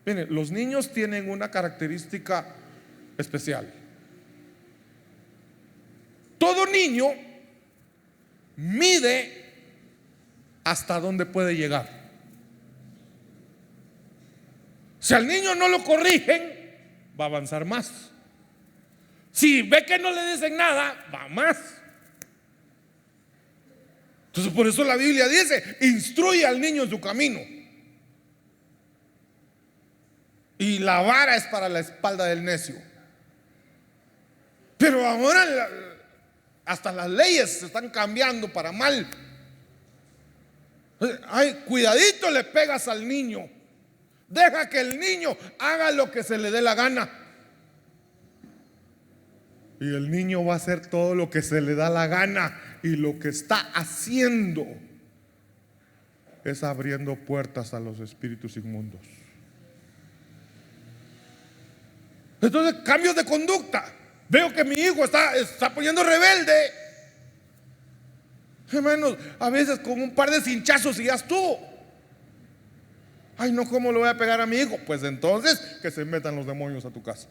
A: miren, los niños tienen una característica especial. Todo niño mide hasta dónde puede llegar. Si al niño no lo corrigen, va a avanzar más. Si ve que no le dicen nada, va más. Entonces por eso la Biblia dice: instruye al niño en su camino, y la vara es para la espalda del necio. Pero ahora hasta las leyes se están cambiando para mal. Ay, cuidadito le pegas al niño. Deja que el niño haga lo que se le dé la gana. Y el niño va a hacer todo lo que se le da la gana. Y lo que está haciendo es abriendo puertas a los espíritus inmundos. Entonces, cambios de conducta. Veo que mi hijo está poniendo rebelde. Hermanos, a veces con un par de cinchazos y ya estuvo. Ay, no, ¿cómo le voy a pegar a mi hijo? Pues entonces que se metan los demonios a tu casa.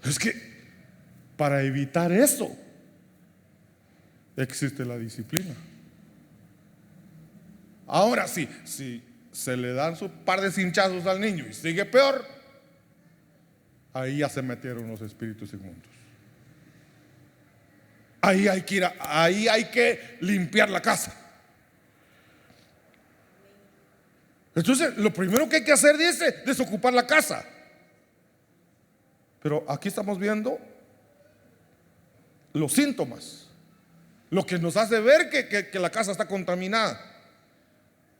A: Es que para evitar eso existe la disciplina. Ahora sí, si se le dan su par de cinchazos al niño y sigue peor, ahí ya se metieron los espíritus inmundos. Ahí hay que limpiar la casa. Entonces, lo primero que hay que hacer, dice, desocupar la casa. Pero aquí estamos viendo los síntomas, lo que nos hace ver que la casa está contaminada.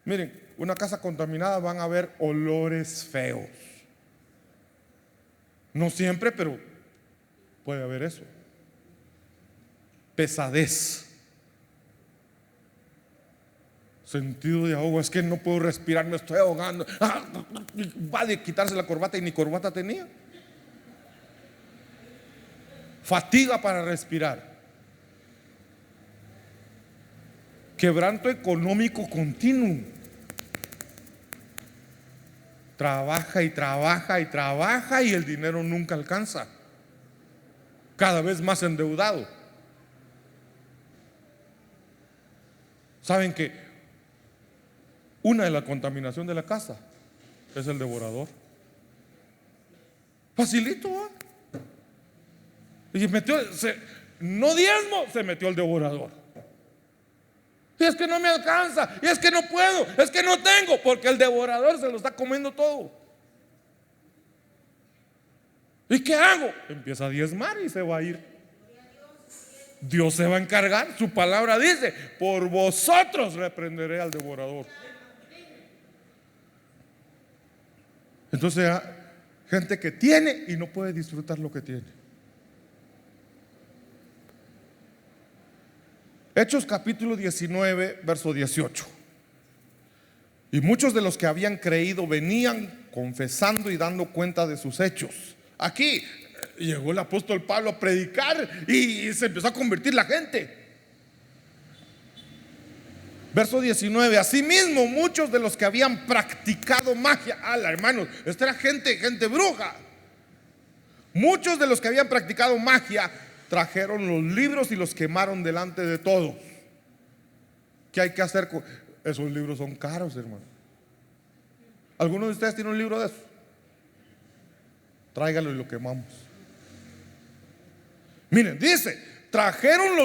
A: Miren, una casa contaminada van a haber olores feos. No siempre, pero puede haber eso. Pesadez, sentido de ahogo, es que no puedo respirar, me estoy ahogando. Va de quitarse la corbata y ni corbata tenía. Fatiga para respirar. Quebranto económico continuo. Trabaja y trabaja y trabaja y el dinero nunca alcanza. Cada vez más endeudado. ¿Saben que una de la contaminación de la casa es el devorador? Facilito, ¿eh? Y no diezmo, se metió el devorador. Y es que no me alcanza, y es que no puedo, es que no tengo, porque el devorador se lo está comiendo todo. ¿Y qué hago? Empieza a diezmar y se va a ir. Dios se va a encargar. Su palabra dice: por vosotros reprenderé al devorador. Entonces, gente que tiene y no puede disfrutar lo que tiene. Hechos capítulo 19, verso 18. Y muchos de los que habían creído venían confesando y dando cuenta de sus hechos. Aquí llegó el apóstol Pablo a predicar y se empezó a convertir la gente. Verso 19. Asimismo, muchos de los que habían practicado magia, hermanos, esta era gente bruja. Muchos de los que habían practicado magia trajeron los libros y los quemaron delante de todos. ¿Qué hay que hacer con esos libros? Son caros, hermano. ¿Alguno de ustedes tiene un libro de eso? Tráigalo y lo quemamos. Miren, dice: trajeron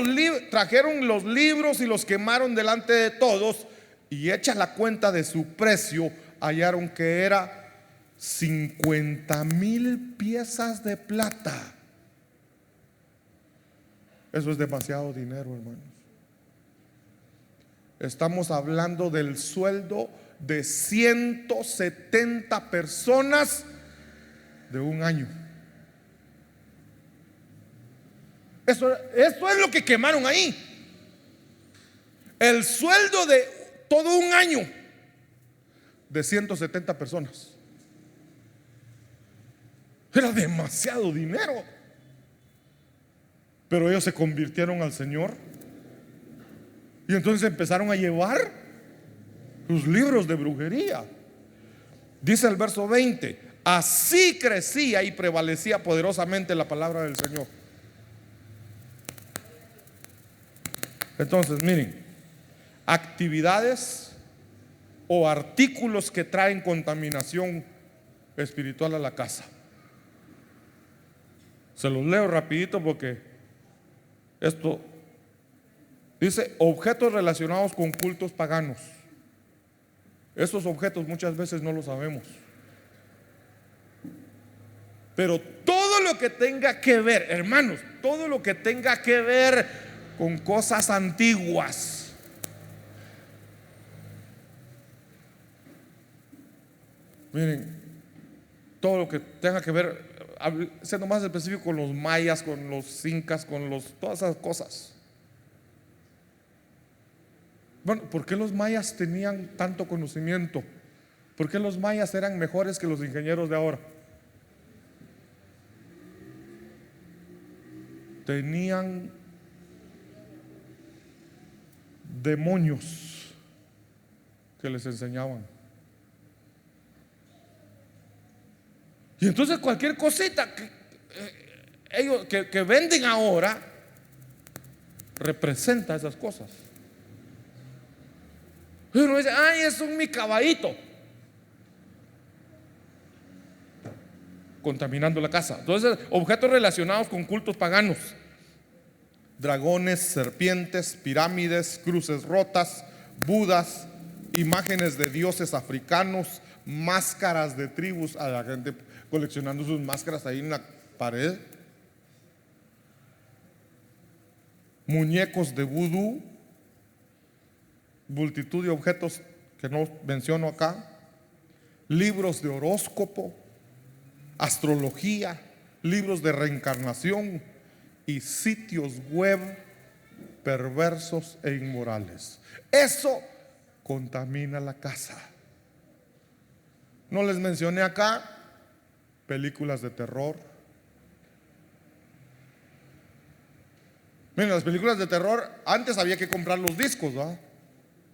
A: los libros y los quemaron delante de todos, y hecha la cuenta de su precio, hallaron que era 50,000 piezas de plata. Eso es demasiado dinero, hermanos. Estamos hablando del sueldo de 170 personas de un año. Eso es lo que quemaron ahí. El sueldo de todo un año de 170 personas. Era demasiado dinero. Pero ellos se convirtieron al Señor y entonces empezaron a llevar sus libros de brujería. Dice el verso 20: así crecía y prevalecía poderosamente la palabra del Señor. Entonces, miren, actividades o artículos que traen contaminación espiritual a la casa. Se los leo rapidito porque esto dice: objetos relacionados con cultos paganos. Esos objetos muchas veces no lo sabemos, pero todo lo que tenga que ver, hermanos, todo lo que tenga que ver con cosas antiguas, miren, todo lo que tenga que ver, siendo más específico, con los mayas, con los incas, todas esas cosas. Bueno, ¿por qué los mayas tenían tanto conocimiento? ¿Por qué los mayas eran mejores que los ingenieros de ahora? Tenían demonios que les enseñaban. Y entonces cualquier cosita ellos que venden ahora representa esas cosas. Y uno dice: ay, es mi caballito.
B: contaminando la casa. Entonces, objetos relacionados con cultos paganos.
A: Dragones, serpientes, pirámides, cruces rotas, budas, imágenes de dioses africanos, máscaras de tribus, a la gente coleccionando sus máscaras ahí en la pared, muñecos de vudú, multitud de objetos que no menciono acá, libros de horóscopo, astrología, libros de reencarnación y sitios web perversos e inmorales. Eso contamina la casa. No les mencioné acá películas de terror. Miren, las películas de terror antes había que comprar los discos, ¿verdad?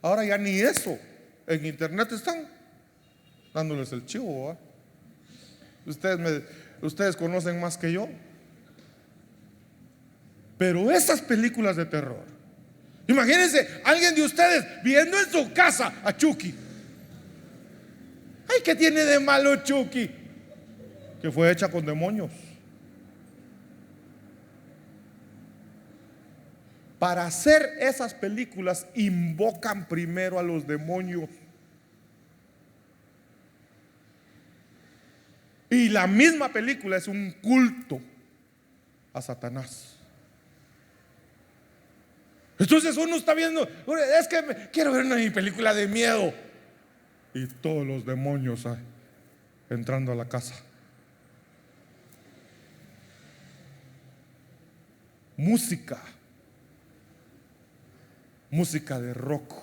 A: Ahora ya ni eso. En internet están dándoles el chivo, ¿verdad? Ustedes conocen más que yo. Pero esas películas de terror, imagínense alguien de ustedes viendo en su casa a Chucky. Ay, ¿qué tiene de malo Chucky? Que fue hecha con demonios. Para hacer esas películas invocan primero a los demonios. Y la misma película es un culto a Satanás. Entonces uno está viendo, es que quiero ver una película de miedo, y todos los demonios entrando a la casa. Música de rock,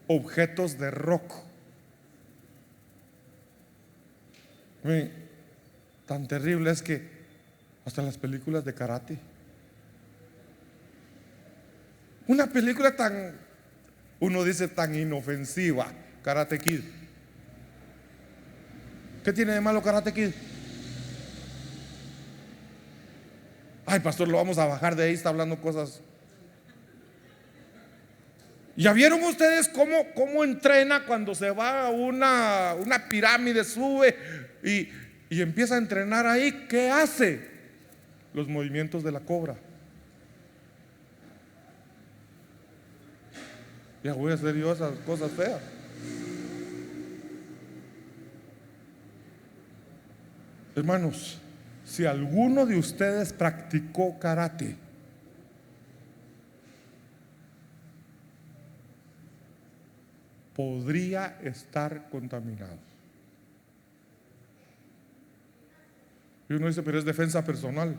A: objetos de rock. Miren, tan terrible es que hasta las películas de karate. Una película tan, uno dice tan inofensiva, Karate Kid. ¿Qué tiene de malo Karate Kid? Ay, pastor, lo vamos a bajar de ahí, está hablando cosas. ¿Ya vieron ustedes cómo entrena cuando se va a una pirámide, sube y empieza a entrenar ahí? ¿Qué hace? Los movimientos de la cobra. Ya voy a hacer yo esas cosas feas. Hermanos, si alguno de ustedes practicó karate, podría estar contaminado. Y uno dice, pero es defensa personal.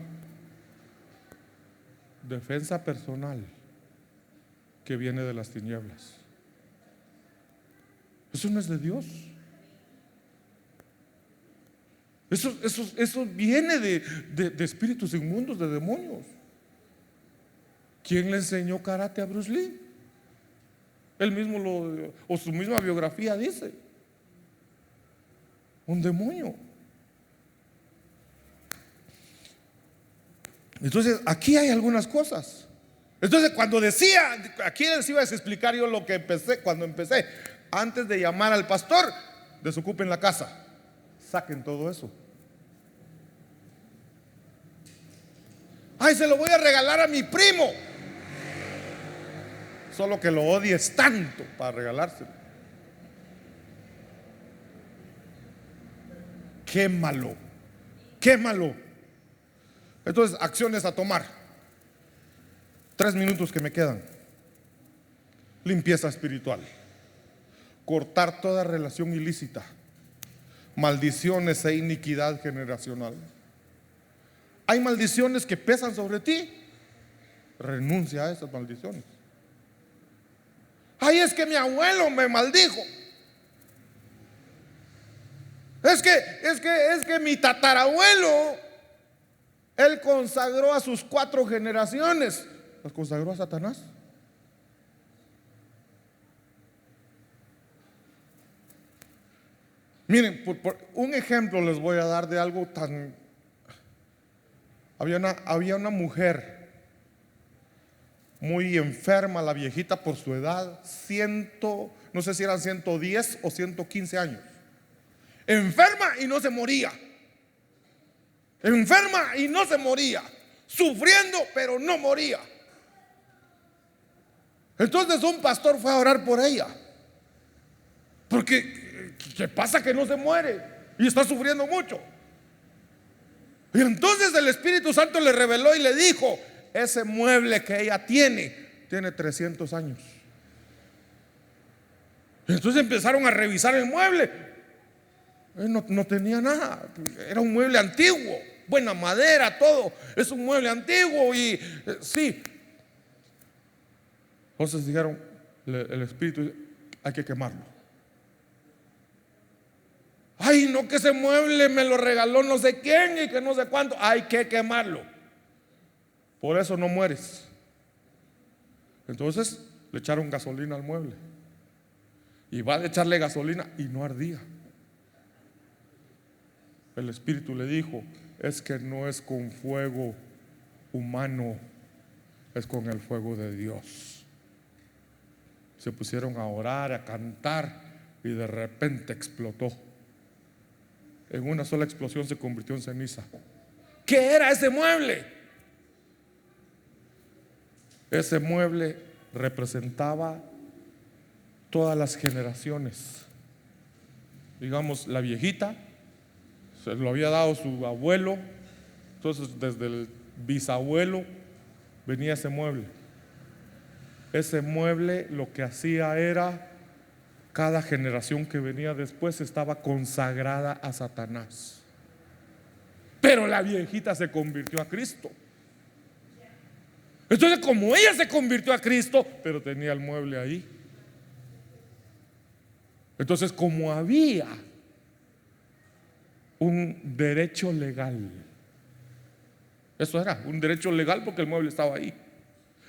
A: Defensa personal que viene de las tinieblas. Eso no es de Dios. Eso viene de espíritus inmundos, de demonios. ¿Quién le enseñó karate a Bruce Lee? Él mismo o su misma biografía dice, un demonio. Entonces aquí hay algunas cosas. Entonces cuando decía, aquí les iba a explicar yo lo que empecé, cuando empecé, antes de llamar al pastor, desocupen la casa, saquen todo eso. Ay, se lo voy a regalar a mi primo. Solo que lo odies tanto para regalárselo. Quémalo, quémalo. Entonces, acciones a tomar. 3 minutos que me quedan. Limpieza espiritual. Cortar toda relación ilícita. Maldiciones e iniquidad generacional. Hay maldiciones que pesan sobre ti. Renuncia a esas maldiciones. Ay, es que mi abuelo me maldijo. Es que mi tatarabuelo, él consagró a sus 4 generaciones. ¿Las consagró a Satanás? Miren, por un ejemplo les voy a dar de algo tan. Había una mujer muy enferma, la viejita, por su edad, no sé si eran 110 o 115 años, enferma y no se moría.
B: enferma y no se moría, sufriendo pero no moría. Entonces un pastor fue a orar por ella, porque ¿qué pasa? Que no se muere y está sufriendo mucho. Y entonces el Espíritu Santo le reveló y le dijo: ese mueble que ella tiene 300 años. Entonces empezaron a revisar el mueble. No tenía nada, era un mueble antiguo, buena madera, todo. Es un mueble antiguo y sí. Entonces dijeron, el Espíritu: hay que quemarlo. Ay, no, que ese mueble me lo regaló no sé quién y que no sé cuánto. Hay que quemarlo. Por eso no mueres. Entonces le echaron gasolina al mueble. Y va a echarle gasolina y no ardía. El Espíritu le dijo: es que no es con fuego humano, es con el fuego de Dios. Se pusieron a orar, a cantar, y de repente explotó. En una sola explosión se convirtió en ceniza. ¿Qué era ese mueble? Ese mueble representaba todas las generaciones. Digamos, la viejita se lo había dado su abuelo, entonces desde el bisabuelo venía ese mueble. Ese mueble lo que hacía era, cada generación que venía después estaba consagrada a Satanás. Pero la viejita se convirtió a Cristo. Entonces, como ella se convirtió a Cristo, pero tenía el mueble ahí. Entonces, como había un derecho legal, eso era un derecho legal porque el mueble estaba ahí.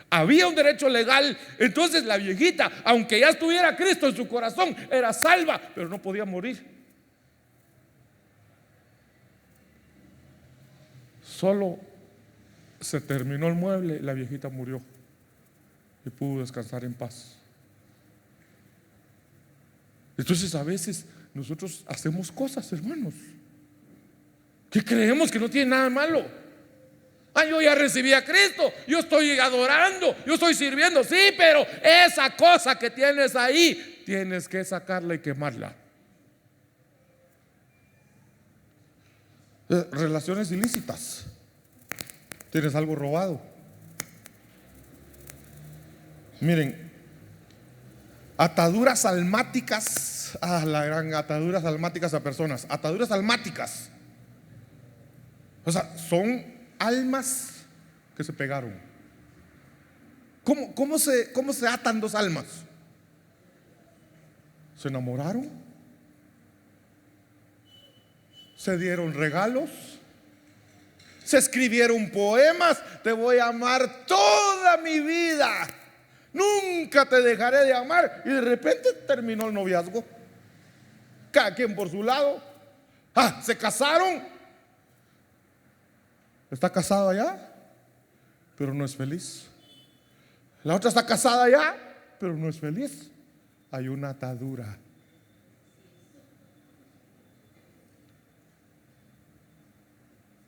B: Había un derecho legal. Entonces la viejita, aunque ya estuviera Cristo en su corazón, era salva, pero no podía morir. Solo se terminó el mueble, la viejita murió y pudo descansar en paz. Entonces a veces nosotros hacemos cosas, hermanos, que creemos que no tiene nada malo. Yo ya recibí a Cristo, yo estoy adorando, yo estoy sirviendo, sí, pero esa cosa que tienes ahí, tienes que sacarla y quemarla. Relaciones ilícitas. Tienes algo robado. Miren, ataduras almáticas. La gran ataduras almáticas a personas. Ataduras almáticas. O sea, son almas que se pegaron. ¿Cómo se atan dos almas? ¿Se enamoraron? ¿Se dieron regalos? ¿Se escribieron poemas? Te voy a amar toda mi vida, nunca te dejaré de amar. Y de repente terminó el noviazgo, cada quien por su lado. Se casaron. Está casado allá, pero no es feliz. La otra está casada allá, pero no es feliz. Hay una atadura.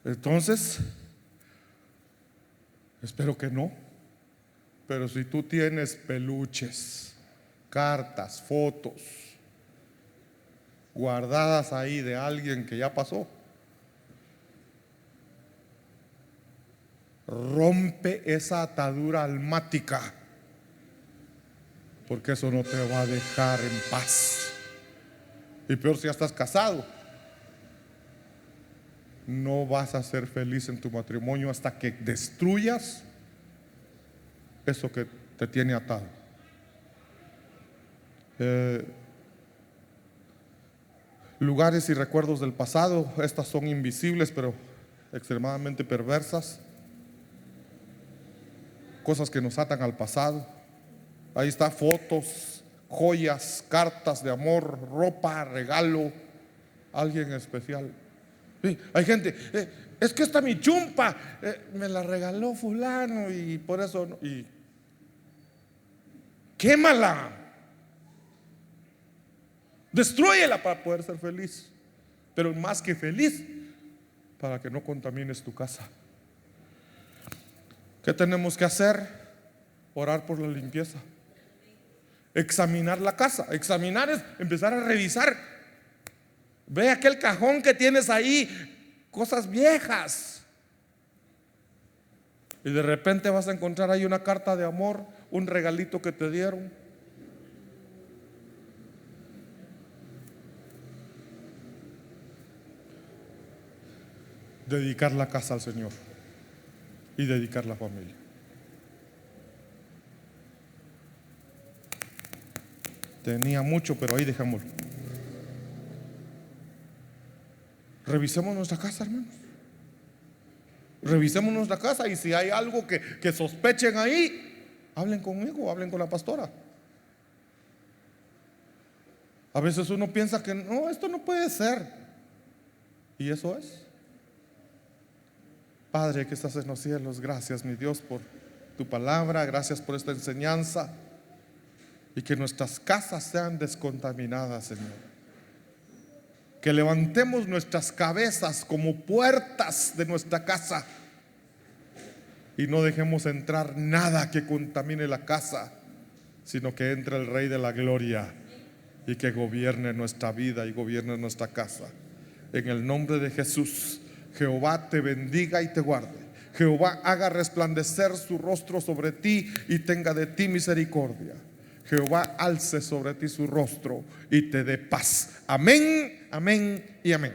B: Entonces, espero que no. Pero si tú tienes peluches, cartas, fotos guardadas ahí de alguien que ya pasó, rompe esa atadura almática, porque eso no te va a dejar en paz. Y peor si ya estás casado, no vas a ser feliz en tu matrimonio hasta que destruyas eso que te tiene atado. Lugares y recuerdos del pasado, estas son invisibles pero extremadamente perversas. Cosas que nos atan al pasado. Ahí está, fotos, joyas, cartas de amor, ropa, regalo, alguien especial. Sí, hay gente, es que esta mi chumpa, me la regaló fulano y por eso no. Y quémala, destrúyela para poder ser feliz. Pero más que feliz,
A: para que no contamines tu casa. ¿Qué tenemos que hacer? Orar por la limpieza. Examinar la casa. Examinar es empezar a revisar. Ve aquel cajón que tienes ahí, cosas viejas, y de repente vas a encontrar ahí una carta de amor, un regalito que te dieron. Dedicar la casa al Señor y dedicar la familia. Tenía mucho, pero ahí dejémoslo. Revisemos nuestra casa, hermanos. Revisemos nuestra casa, y si hay algo que sospechen ahí, hablen conmigo, hablen con la pastora. A veces uno piensa que no, esto no puede ser, y eso es. Padre que estás en los cielos, gracias, mi Dios, por tu palabra, gracias por esta enseñanza, y que nuestras casas sean descontaminadas, Señor. Que levantemos nuestras cabezas como puertas de nuestra casa y no dejemos entrar nada que contamine la casa, sino que entre el Rey de la Gloria y que gobierne nuestra vida y gobierne nuestra casa. En el nombre de Jesús, Jehová te bendiga y te guarde. Jehová haga resplandecer su rostro sobre ti y tenga de ti misericordia. Jehová alce sobre ti su rostro y te dé paz. Amén, amén y amén.